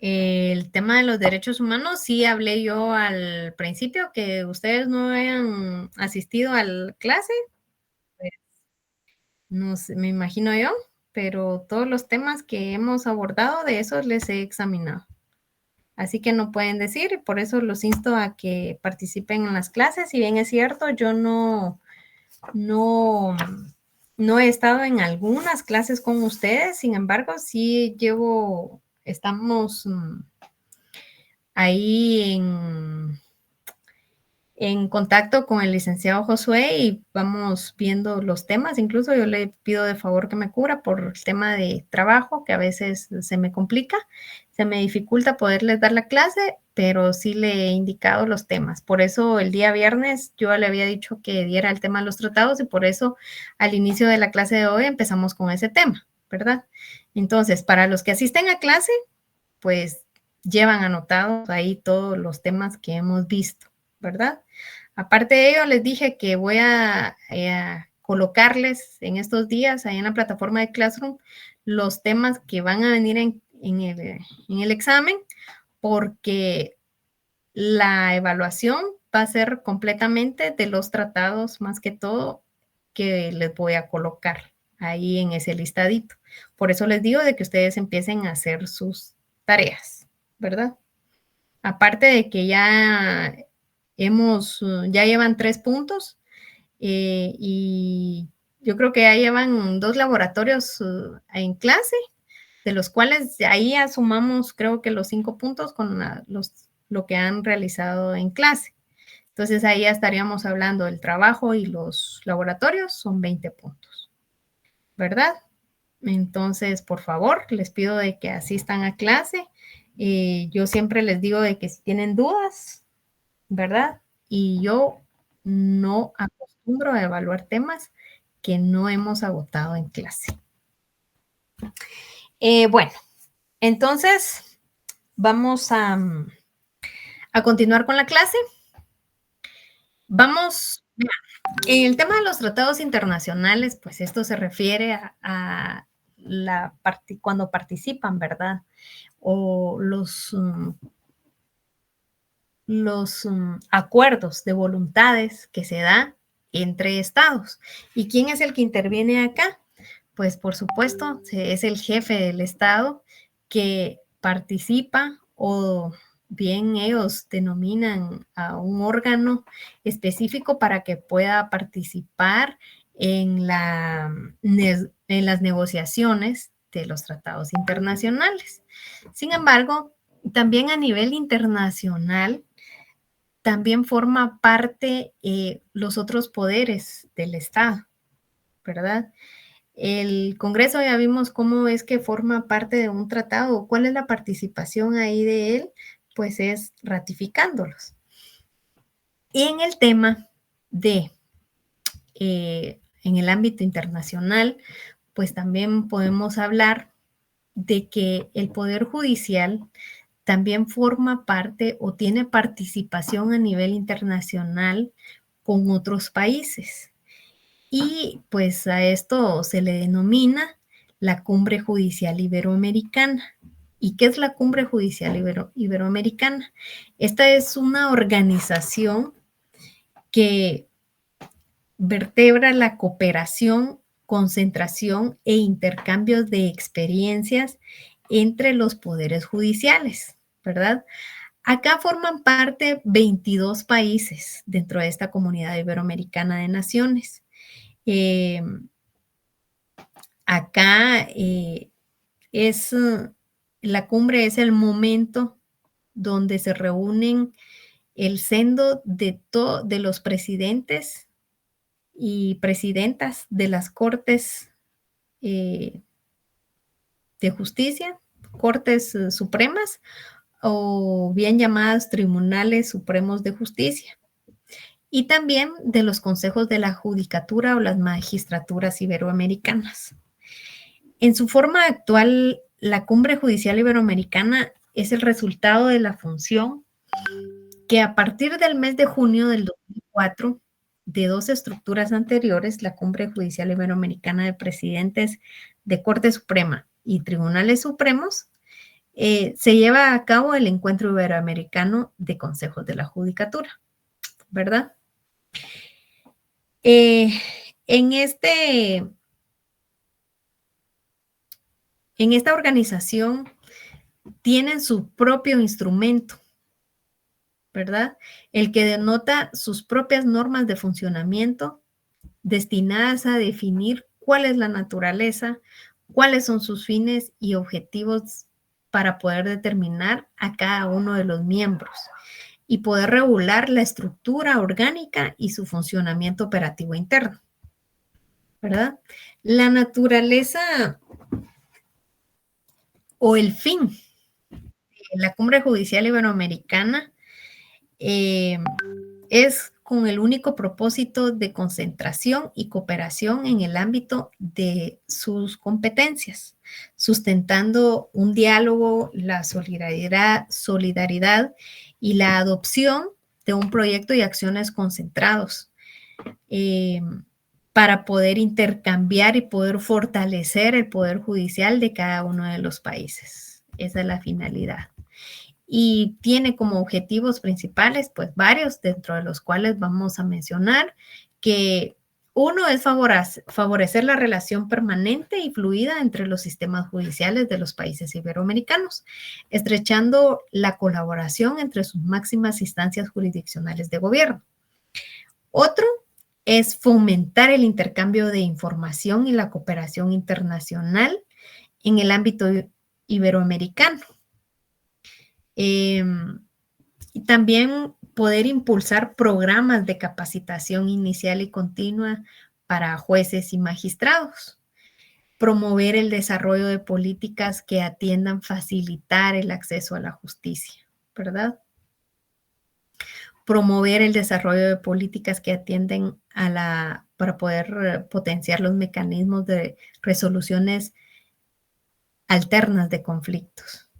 El tema de los derechos humanos, sí hablé yo al principio que ustedes no hayan asistido a la clase, pues, no sé, me imagino yo, pero todos los temas que hemos abordado, de esos les he examinado. Así que no pueden decir, y por eso los insto a que participen en las clases. Si bien es cierto, yo no he estado en algunas clases con ustedes, sin embargo, sí estamos ahí en contacto con el licenciado Josué y vamos viendo los temas. Incluso yo le pido de favor que me cubra por el tema de trabajo, que a veces se me complica, se me dificulta poderles dar la clase, pero sí le he indicado los temas. Por eso el día viernes yo le había dicho que diera el tema de los tratados y por eso al inicio de la clase de hoy empezamos con ese tema, ¿verdad? Entonces, para los que asisten a clase, pues llevan anotados ahí todos los temas que hemos visto, ¿verdad? Aparte de ello, les dije que voy a colocarles en estos días ahí en la plataforma de Classroom los temas que van a venir en el examen, porque la evaluación va a ser completamente de los tratados, más que todo, que les voy a colocar ahí en ese listadito. Por eso les digo de que ustedes empiecen a hacer sus tareas, ¿verdad? Aparte de que ya llevan 3 puntos y yo creo que ya llevan 2 laboratorios en clase, de los cuales ahí ya sumamos creo que los 5 puntos con lo que han realizado en clase. Entonces ahí ya estaríamos hablando del trabajo y los laboratorios, son 20 puntos, ¿verdad? Entonces, por favor, les pido de que asistan a clase. Yo siempre les digo de que si tienen dudas, ¿verdad? Y yo no acostumbro a evaluar temas que no hemos agotado en clase. Bueno, entonces vamos a continuar con la clase. Vamos, en el tema de los tratados internacionales, pues esto se refiere a cuando participan, ¿verdad? O los acuerdos de voluntades que se da entre estados. ¿Y quién es el que interviene acá? Pues por supuesto es el jefe del estado que participa, o bien ellos denominan a un órgano específico para que pueda participar en las negociaciones de los tratados internacionales. Sin embargo, también a nivel internacional, también forma parte los otros poderes del Estado, ¿verdad? El Congreso ya vimos cómo es que forma parte de un tratado. ¿Cuál es la participación ahí de él? Pues es ratificándolos. Y en el tema de, en el ámbito internacional, pues también podemos hablar de que el Poder Judicial también forma parte o tiene participación a nivel internacional con otros países. Y pues a esto se le denomina la Cumbre Judicial Iberoamericana. ¿Y qué es la Cumbre Judicial Iberoamericana? Esta es una organización que vertebra la cooperación, concentración e intercambios de experiencias entre los poderes judiciales, ¿verdad? Acá forman parte 22 países dentro de esta comunidad iberoamericana de naciones. Acá la cumbre es el momento donde se reúnen el sendo de los presidentes y presidentas de las cortes de justicia, cortes supremas, o bien llamadas tribunales supremos de justicia, y también de los consejos de la judicatura o las magistraturas iberoamericanas. En su forma actual, la Cumbre Judicial Iberoamericana es el resultado de la función que a partir del mes de junio del 2004, de dos estructuras anteriores, la Cumbre Judicial Iberoamericana de Presidentes de Corte Suprema y Tribunales Supremos, se lleva a cabo el Encuentro Iberoamericano de Consejos de la Judicatura, ¿verdad? En esta organización tienen su propio instrumento, ¿verdad? El que denota sus propias normas de funcionamiento destinadas a definir cuál es la naturaleza, cuáles son sus fines y objetivos para poder determinar a cada uno de los miembros y poder regular la estructura orgánica y su funcionamiento operativo interno, ¿verdad? La naturaleza o el fin de la Cumbre Judicial Iberoamericana es con el único propósito de concentración y cooperación en el ámbito de sus competencias, sustentando un diálogo, la solidaridad y la adopción de un proyecto y acciones concentrados para poder intercambiar y poder fortalecer el poder judicial de cada uno de los países. Esa es la finalidad. Y tiene como objetivos principales, pues varios, dentro de los cuales vamos a mencionar que uno es favorecer la relación permanente y fluida entre los sistemas judiciales de los países iberoamericanos, estrechando la colaboración entre sus máximas instancias jurisdiccionales de gobierno. Otro es fomentar el intercambio de información y la cooperación internacional en el ámbito iberoamericano. Y también poder impulsar programas de capacitación inicial y continua para jueces y magistrados. Promover el desarrollo de políticas que atiendan facilitar el acceso a la justicia, ¿verdad? Promover el desarrollo de políticas que atienden para poder potenciar los mecanismos de resoluciones alternas de conflictos.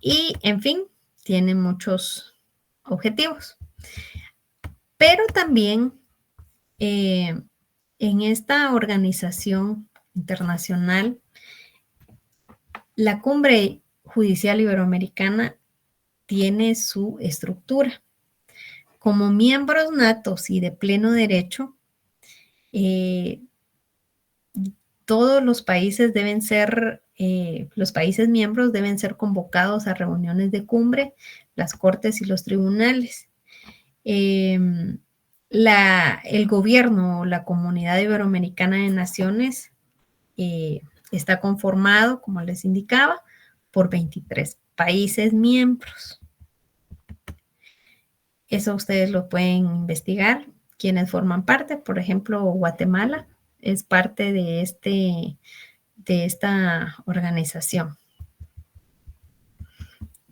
Y, en fin, tiene muchos objetivos. Pero también en esta organización internacional, la Cumbre Judicial Iberoamericana tiene su estructura. Como miembros natos y de pleno derecho, todos los países deben ser, los países miembros deben ser convocados a reuniones de cumbre, las cortes y los tribunales. El gobierno, la Comunidad Iberoamericana de Naciones, está conformado, como les indicaba, por 23 países miembros. Eso ustedes lo pueden investigar, quienes forman parte. Por ejemplo, Guatemala es parte de esta organización.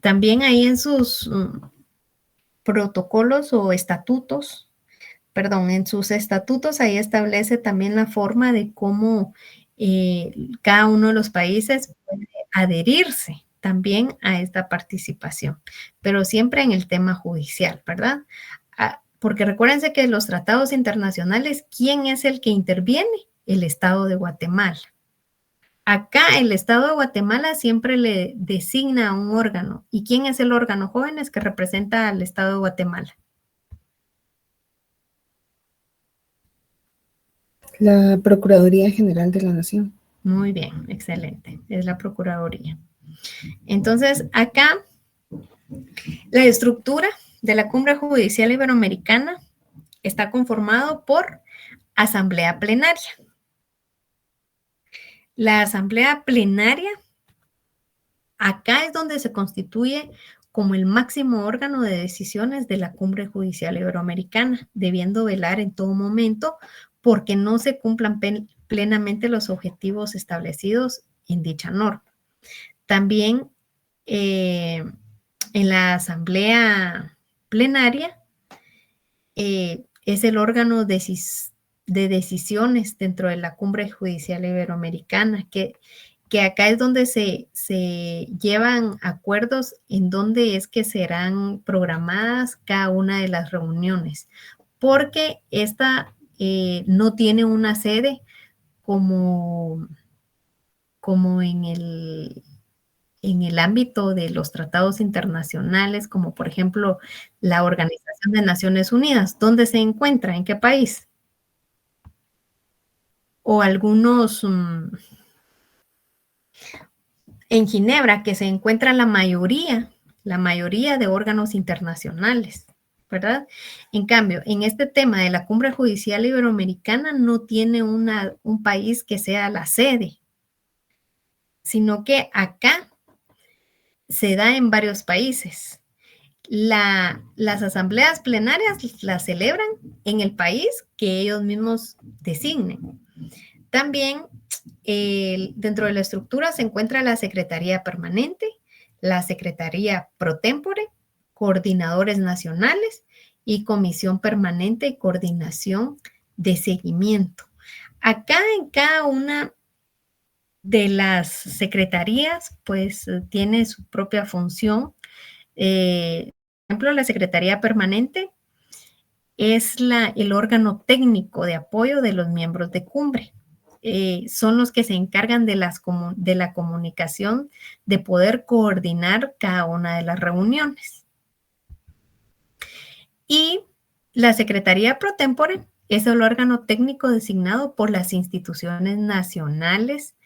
También ahí en sus protocolos o estatutos, en sus estatutos ahí establece también la forma de cómo cada uno de los países puede adherirse también a esta participación, pero siempre en el tema judicial, ¿verdad? Porque recuérdense que los tratados internacionales, ¿quién es el que interviene? El Estado de Guatemala. Acá el Estado de Guatemala siempre le designa un órgano. ¿Y quién es el órgano, jóvenes, que representa al Estado de Guatemala? La Procuraduría General de la Nación. Muy bien, excelente. Es la Procuraduría. Entonces, acá la estructura de la Cumbre Judicial Iberoamericana está conformado por asamblea plenaria. La asamblea plenaria, acá es donde se constituye como el máximo órgano de decisiones de la Cumbre Judicial Iberoamericana, debiendo velar en todo momento porque no se cumplan plenamente los objetivos establecidos en dicha norma. También en la asamblea plenaria es el órgano de decisiones dentro de la Cumbre Judicial Iberoamericana, que que acá es donde se llevan acuerdos en donde es que serán programadas cada una de las reuniones, porque esta no tiene una sede como en el ámbito de los tratados internacionales, como por ejemplo la Organización de Naciones Unidas. ¿Dónde se encuentra? ¿En qué país? O algunos... en Ginebra, que se encuentra la mayoría de órganos internacionales, ¿verdad? En cambio, en este tema de la Cumbre Judicial Iberoamericana no tiene un país que sea la sede, sino que acá se da en varios países. Las asambleas plenarias las celebran en el país que ellos mismos designen. También dentro de la estructura se encuentra la Secretaría Permanente, la Secretaría Pro Tempore, coordinadores nacionales y Comisión Permanente y Coordinación de Seguimiento. Acá en cada una de las secretarías, pues tiene su propia función. Por ejemplo, la Secretaría Permanente es el órgano técnico de apoyo de los miembros de cumbre. Son los que se encargan de la comunicación, de poder coordinar cada una de las reuniones. Y la Secretaría Pro Tempore es el órgano técnico designado por las instituciones nacionales,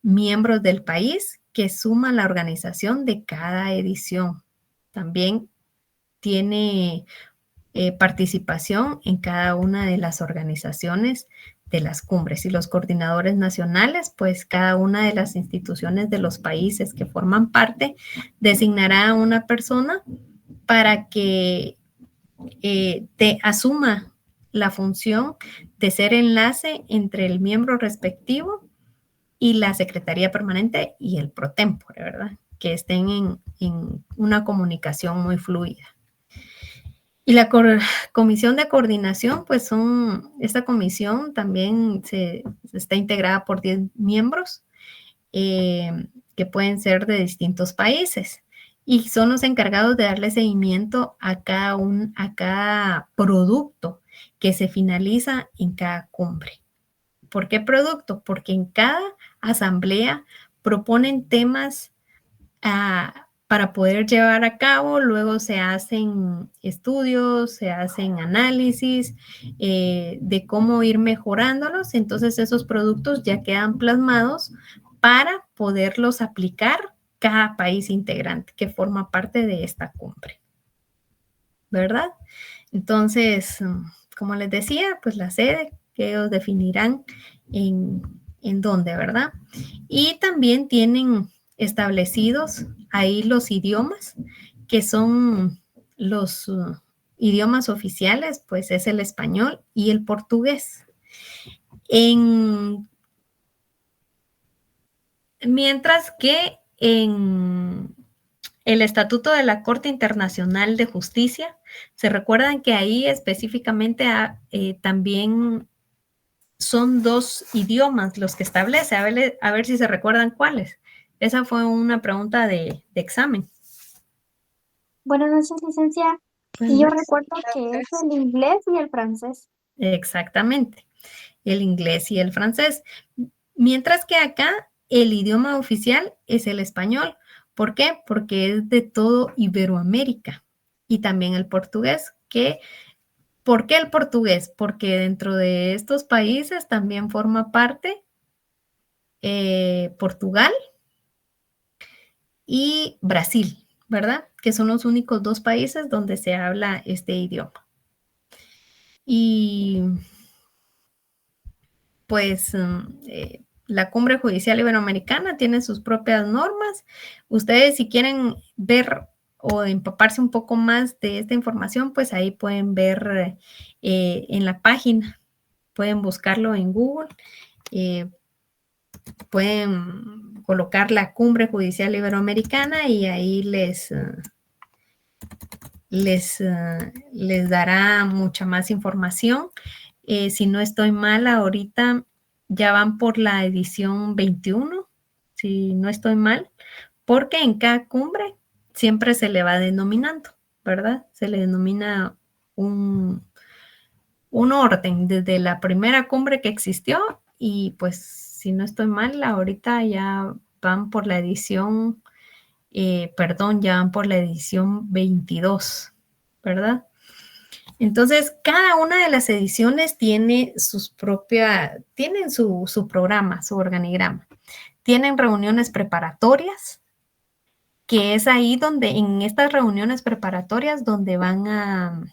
miembros del país, que suman la organización de cada edición. También tiene participación en cada una de las organizaciones de las cumbres, y los coordinadores nacionales, pues cada una de las instituciones de los países que forman parte designará a una persona para que asuma la función de ser enlace entre el miembro respectivo y la Secretaría Permanente y el pro tempore, ¿verdad? Que estén en una comunicación muy fluida. Y la comisión de coordinación, pues esta comisión también está integrada por 10 miembros que pueden ser de distintos países, y son los encargados de darle seguimiento a cada producto que se finaliza en cada cumbre. ¿Por qué producto? Porque en cada asamblea proponen temas para poder llevar a cabo, luego se hacen estudios, se hacen análisis de cómo ir mejorándolos. Entonces esos productos ya quedan plasmados para poderlos aplicar cada país integrante que forma parte de esta cumbre, ¿verdad? Entonces, como les decía, pues la sede que ellos definirán en dónde, ¿verdad? Y también tienen establecidos ahí los idiomas, que son los idiomas oficiales, pues es el español y el portugués. Mientras que en el Estatuto de la Corte Internacional de Justicia, se recuerdan que ahí específicamente también son 2 idiomas los que establece. A ver si se recuerdan cuáles. Esa fue una pregunta de examen. Buenas noches, licenciada. Y yo recuerdo que es el inglés y el francés. Exactamente, el inglés y el francés. Mientras que acá el idioma oficial es el español. ¿Por qué? Porque es de todo Iberoamérica. Y también el portugués, ¿por qué el portugués? Porque dentro de estos países también forma parte Portugal y Brasil, ¿verdad? Que son los únicos 2 países donde se habla este idioma. Y pues la Cumbre Judicial Iberoamericana tiene sus propias normas. Ustedes, si quieren ver o empaparse un poco más de esta información, pues ahí pueden ver en la página, pueden buscarlo en Google, pueden colocar la Cumbre Judicial Iberoamericana y ahí les dará mucha más información. Si no estoy mal, ahorita ya van por la edición 21 si no estoy mal, porque en cada cumbre siempre se le va denominando, ¿verdad? Se le denomina un orden desde la primera cumbre que existió y pues si no estoy mal, ahorita ya van por la edición, ya van por la edición 22, ¿verdad? Entonces, cada una de las ediciones tiene tienen su programa, su organigrama. Tienen reuniones preparatorias, que es ahí donde, en estas reuniones preparatorias, donde van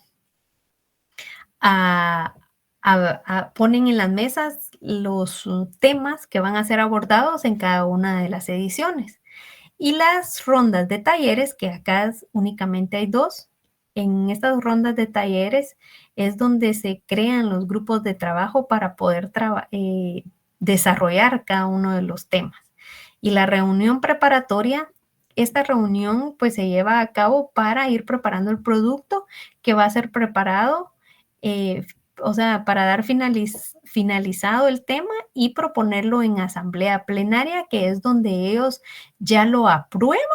ponen en las mesas los temas que van a ser abordados en cada una de las ediciones. Y las rondas de talleres, que acá únicamente hay 2, en estas rondas de talleres es donde se crean los grupos de trabajo para poder desarrollar cada uno de los temas. Y la reunión preparatoria, esta reunión pues se lleva a cabo para ir preparando el producto que va a ser preparado, para dar finalizado el tema y proponerlo en asamblea plenaria, que es donde ellos ya lo aprueban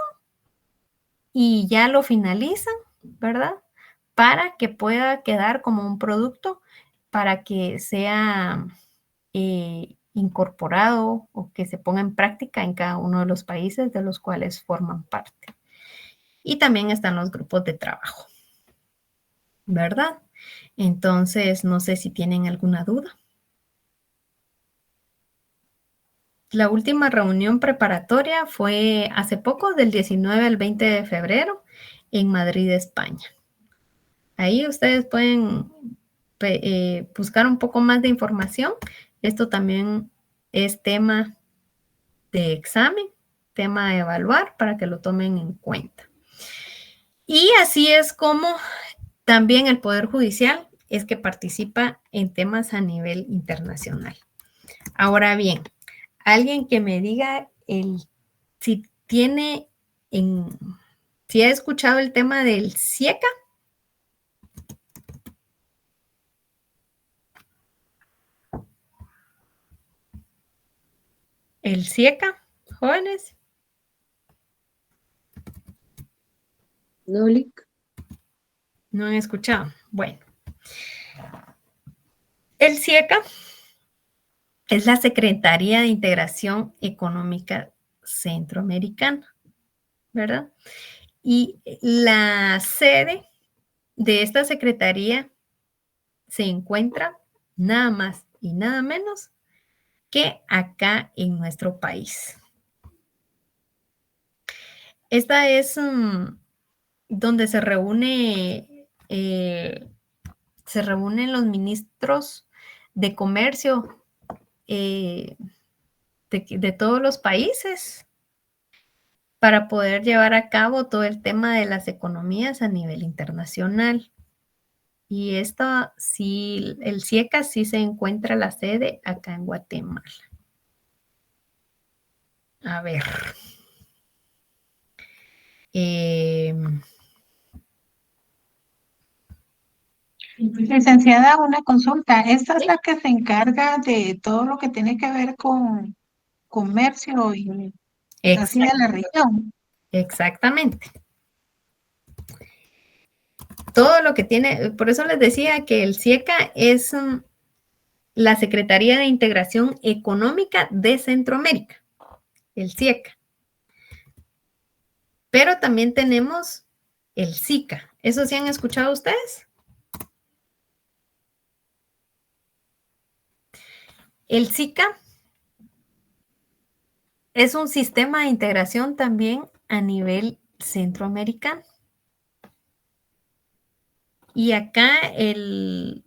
y ya lo finalizan, ¿verdad? Para que pueda quedar como un producto para que sea incorporado o que se ponga en práctica en cada uno de los países de los cuales forman parte. Y también están los grupos de trabajo, ¿verdad? Entonces, no sé si tienen alguna duda. La última reunión preparatoria fue hace poco, del 19 al 20 de febrero, en Madrid, España. Ahí ustedes pueden buscar un poco más de información. Esto también es tema de examen, tema a evaluar para que lo tomen en cuenta. Y así es como también el Poder Judicial es que participa en temas a nivel internacional. Ahora bien, alguien que me diga si ha escuchado el tema del CIECA. El CIECA, jóvenes. No, Lic. ¿No han escuchado? Bueno. El CIECA es la Secretaría de Integración Económica Centroamericana, ¿verdad? Y la sede de esta secretaría se encuentra nada más y nada menos que acá en nuestro país. Esta es donde se reúnen los ministros de comercio de todos los países para poder llevar a cabo todo el tema de las economías a nivel internacional. Y esto sí, el CIECA sí se encuentra la sede acá en Guatemala. A ver. Licenciada, una consulta. ¿Esta es la que se encarga de todo lo que tiene que ver con comercio y así de la región? Exactamente. Todo lo que tiene, por eso les decía que el CIECA es la Secretaría de Integración Económica de Centroamérica, el CIECA. Pero también tenemos el SICA. ¿Eso sí han escuchado ustedes? El SICA es un sistema de integración también a nivel centroamericano. Y acá el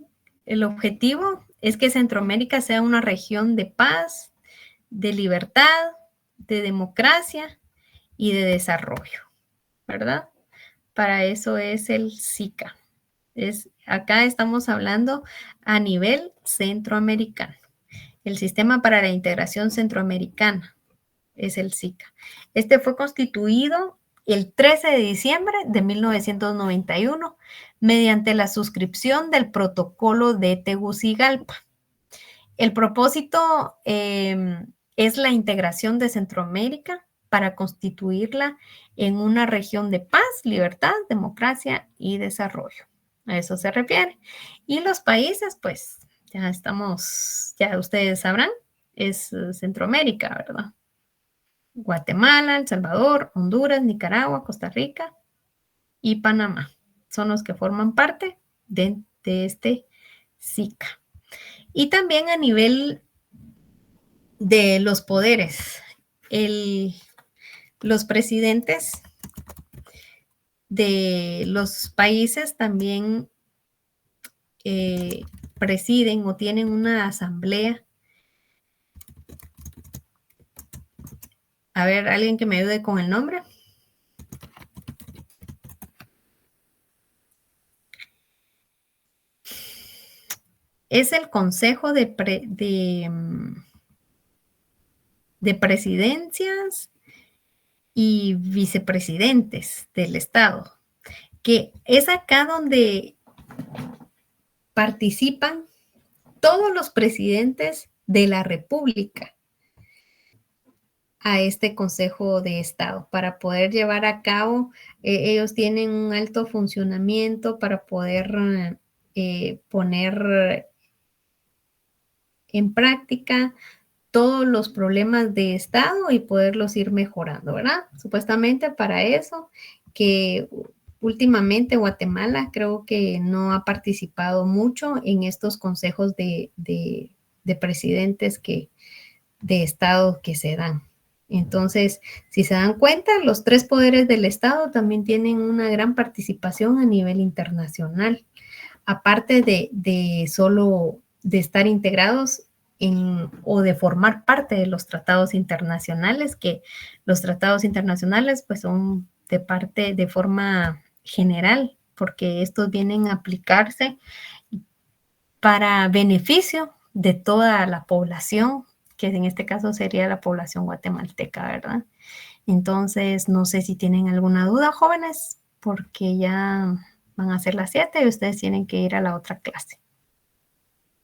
objetivo es que Centroamérica sea una región de paz, de libertad, de democracia y de desarrollo, ¿verdad? Para eso es el SICA. Acá estamos hablando a nivel centroamericano. El Sistema para la Integración Centroamericana es el SICA. Este fue constituido el 13 de diciembre de 1991 mediante la suscripción del Protocolo de Tegucigalpa. El propósito es la integración de Centroamérica para constituirla en una región de paz, libertad, democracia y desarrollo. A eso se refiere. Y los países, pues, ya ustedes sabrán, es Centroamérica, ¿verdad? Guatemala, El Salvador, Honduras, Nicaragua, Costa Rica y Panamá. Son los que forman parte de este SICA. Y también a nivel de los poderes, los presidentes de los países también presiden o tienen una asamblea. A ver, alguien que me ayude con el nombre. Es el Consejo de Presidencias y Vicepresidentes del Estado, que es acá donde participan todos los presidentes de la República a este Consejo de Estado para poder llevar a cabo, ellos tienen un alto funcionamiento para poder poner en práctica todos los problemas de Estado y poderlos ir mejorando, ¿verdad? Supuestamente para eso, que últimamente Guatemala creo que no ha participado mucho en estos consejos de presidentes de Estado que se dan. Entonces, si se dan cuenta, los 3 poderes del Estado también tienen una gran participación a nivel internacional, aparte de solo de estar integrados o de formar parte de los tratados internacionales, que los tratados internacionales pues son de forma general, porque estos vienen a aplicarse para beneficio de toda la población, que en este caso sería la población guatemalteca, ¿verdad? Entonces, no sé si tienen alguna duda, jóvenes, porque ya van a ser las 7 y ustedes tienen que ir a la otra clase.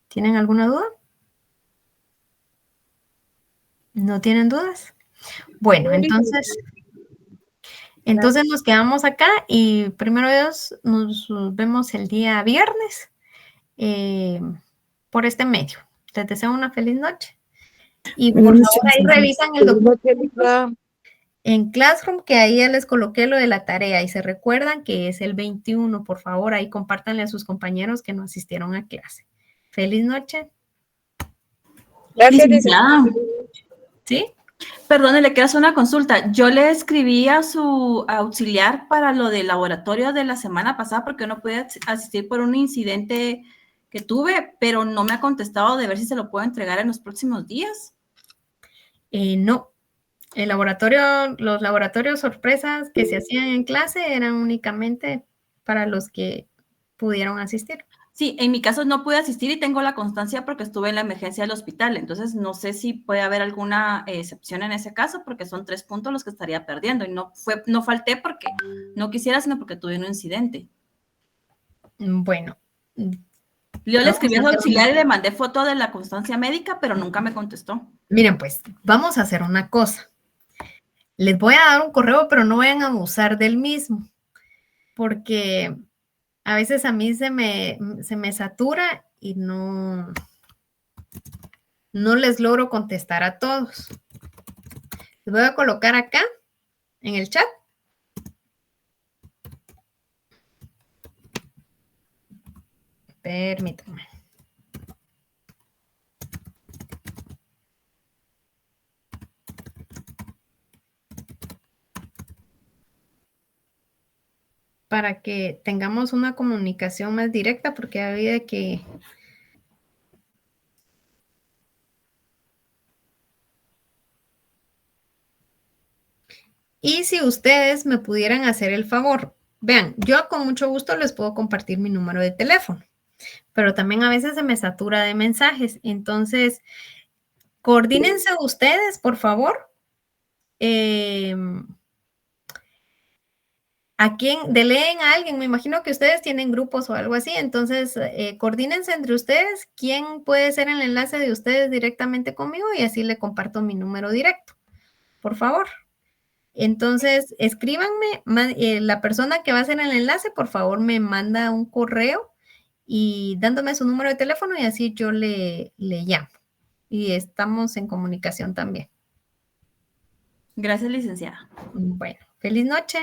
¿Tienen alguna duda? ¿No tienen dudas? Bueno, entonces nos quedamos acá y primero Dios nos vemos el día viernes por este medio. Les deseo una feliz noche. Y por favor ahí revisan el documento en Classroom, que ahí ya les coloqué lo de la tarea y se recuerdan que es el 21. Por favor, ahí compártanle a sus compañeros que no asistieron a clase. Feliz noche. Gracias, licenciada. ¿Sí? Perdón, le quiero hacer una consulta. Yo le escribí a su auxiliar para lo del laboratorio de la semana pasada porque no pude asistir por un incidente que tuve, pero no me ha contestado de ver si se lo puedo entregar en los próximos días. No. Los laboratorios sorpresas que se hacían en clase eran únicamente para los que pudieron asistir. Sí, en mi caso no pude asistir y tengo la constancia porque estuve en la emergencia del hospital. Entonces, no sé si puede haber alguna excepción en ese caso porque son 3 puntos los que estaría perdiendo. Y no falté porque no quisiera, sino porque tuve un incidente. Bueno. Yo le escribí a su auxiliar y le mandé foto de la constancia médica, pero nunca me contestó. Miren, pues, vamos a hacer una cosa. Les voy a dar un correo, pero no vayan a abusar del mismo, porque a veces a mí se me satura y no les logro contestar a todos. Les voy a colocar acá en el chat. Permítanme. Para que tengamos una comunicación más directa, porque había que... Y si ustedes me pudieran hacer el favor, vean, yo con mucho gusto les puedo compartir mi número de teléfono, pero también a veces se me satura de mensajes. Entonces, coordínense ustedes, por favor. Deleen a alguien, me imagino que ustedes tienen grupos o algo así, entonces coordínense entre ustedes quién puede ser el enlace de ustedes directamente conmigo y así le comparto mi número directo, por favor. Entonces, escríbanme, la persona que va a hacer el enlace, por favor, me manda un correo y dándome su número de teléfono y así yo le llamo. Y estamos en comunicación también. Gracias, licenciada. Bueno, feliz noche.